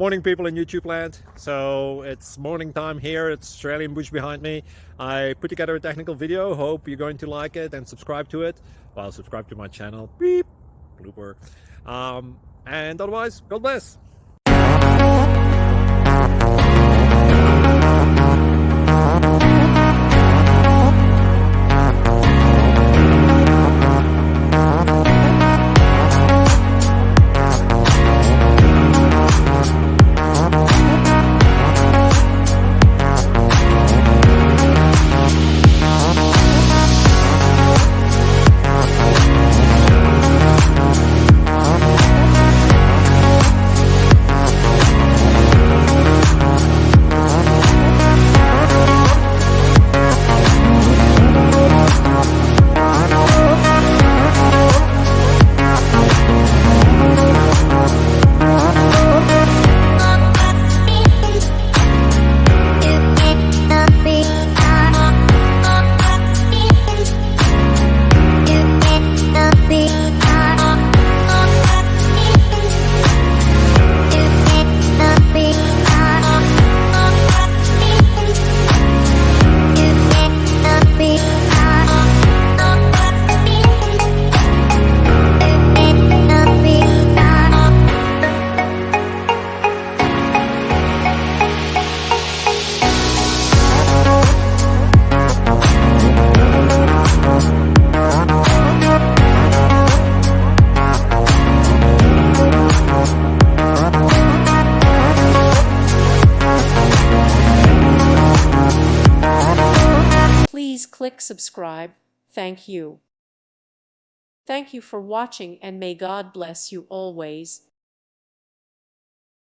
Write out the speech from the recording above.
Morning, people in YouTube land. So it's morning time here. It's Australian bush behind me. I put together a technical video. Hope you're going to like it and subscribe to it. Well, subscribe to my channel. Beep. Blooper. And otherwise, God bless. Please click subscribe. Thank you. Thank you for watching, and may God bless you always.